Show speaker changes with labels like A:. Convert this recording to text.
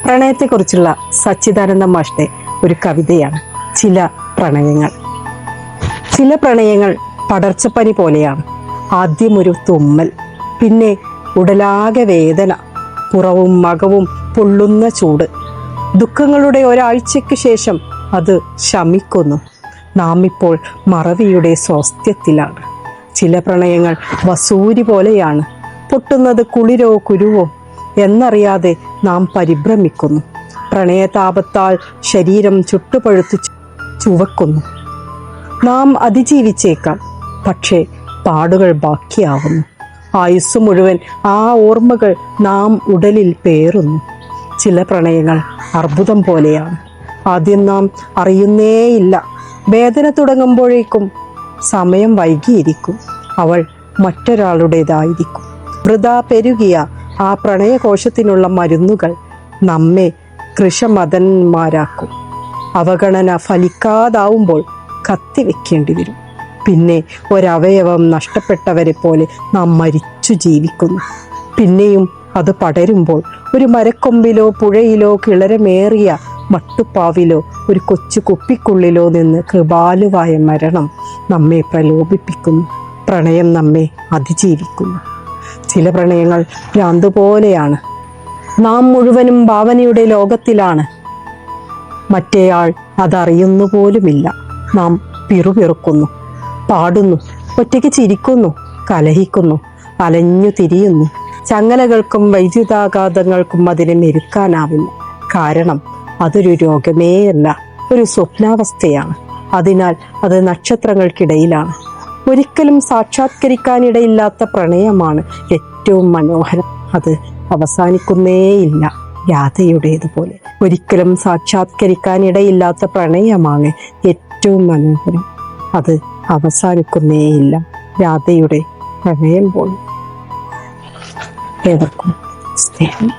A: പ്രണയത്തെക്കുറിച്ചുള്ള സച്ചിദാനന്ദ മാഷ്ടെ ഒരു കവിതയാണ് ചില പ്രണയങ്ങൾ. ചില പ്രണയങ്ങൾ പടർച്ചപ്പനി പോലെയാണ്. ആദ്യം ഒരു തുമ്മൽ, പിന്നെ ഉടലാകെ വേദന, പുറവും മകവും പൊള്ളുന്ന ചൂട്. ദുഃഖങ്ങളുടെ ഒരാഴ്ചയ്ക്ക് ശേഷം അത് ശമിക്കുന്നു. നാം ഇപ്പോൾ മറവിയുടെ സ്വാസ്ഥ്യത്തിലാണ്. ചില പ്രണയങ്ങൾ വസൂരി പോലെയാണ്. പൊട്ടുന്നത് കുളിരോ കുരുവോ എന്നറിയാതെ നാം പരിഭ്രമിക്കുന്നു. പ്രണയതാപത്താൽ ശരീരം ചുട്ടുപഴുത്ത് ചുവക്കുന്നു. നാം അതിജീവിച്ചേക്കാം, പക്ഷേ പാടുകൾ ബാക്കിയാവുന്നു. ആയുസ് മുഴുവൻ ആ ഓർമ്മകൾ നാം ഉടലിൽ പേറുന്നു. ചില പ്രണയങ്ങൾ അർബുദം പോലെയാണ്. ആദ്യം നാം അറിയുന്നേയില്ല. വേദന തുടങ്ങുമ്പോഴേക്കും സമയം വൈകിയിരിക്കും. അവൾ മറ്റൊരാളുടേതായിരിക്കും. വൃഥാ പെരുകിയ ആ പ്രണയകോശത്തിനുള്ള മരുന്നുകൾ നമ്മെ കൃഷമതന്മാരാക്കും. അവഗണന ഫലിക്കാതാവുമ്പോൾ കത്തിവെക്കേണ്ടി വരും. പിന്നെ ഒരവയവം നഷ്ടപ്പെട്ടവരെ പോലെ നാം മരിച്ചു ജീവിക്കുന്നു. പിന്നെയും അത് പടരുമ്പോൾ ഒരു മരക്കൊമ്പിലോ പുഴയിലോ കിളരമേറിയ മട്ടുപ്പാവിലോ ഒരു കൊച്ചു കുപ്പിക്കുള്ളിലോ നിന്ന് കൃപാലുവായ മരണം നമ്മെ പ്രലോഭിപ്പിക്കുന്നു. പ്രണയം നമ്മെ അതിജീവിക്കുന്നു. ചില പ്രണയങ്ങൾ ഭ്രാന്ത് പോലെയാണ്. നാം മുഴുവനും ഭാവനയുടെ ലോകത്തിലാണ്. മറ്റേയാൾ അതറിയുന്നു പോലുമില്ല. നാം പിറുപിറുക്കുന്നു, പാടുന്നു, ഒറ്റയ്ക്ക് ചിരിക്കുന്നു, കലഹിക്കുന്നു, അലഞ്ഞു തിരിയുന്നു. ചങ്ങലകൾക്കും വൈദ്യുതാഘാതങ്ങൾക്കും അതിനെ മെരുക്കാനാവില്ല. കാരണം അതൊരു രോഗമേയല്ല, ഒരു സ്വപ്നാവസ്ഥയാണ്. അതിനാൽ അത് നക്ഷത്രങ്ങൾക്കിടയിലാണ്. ഒരിക്കലും സാക്ഷാത്കരിക്കാനിടയില്ലാത്ത പ്രണയമാണ് ഏറ്റവും മനോഹരം. അത് അവസാനിക്കുന്നേയില്ല, രാധയുടേതുപോലെ. ഒരിക്കലും സാക്ഷാത്കരിക്കാനിടയില്ലാത്ത പ്രണയമാണ് ഏറ്റവും മനോഹരം. അത് അവസാനിക്കുന്നേയില്ല, രാധയുടെ പ്രണയം പോലെ. ഏവർക്കും സ്നേഹം.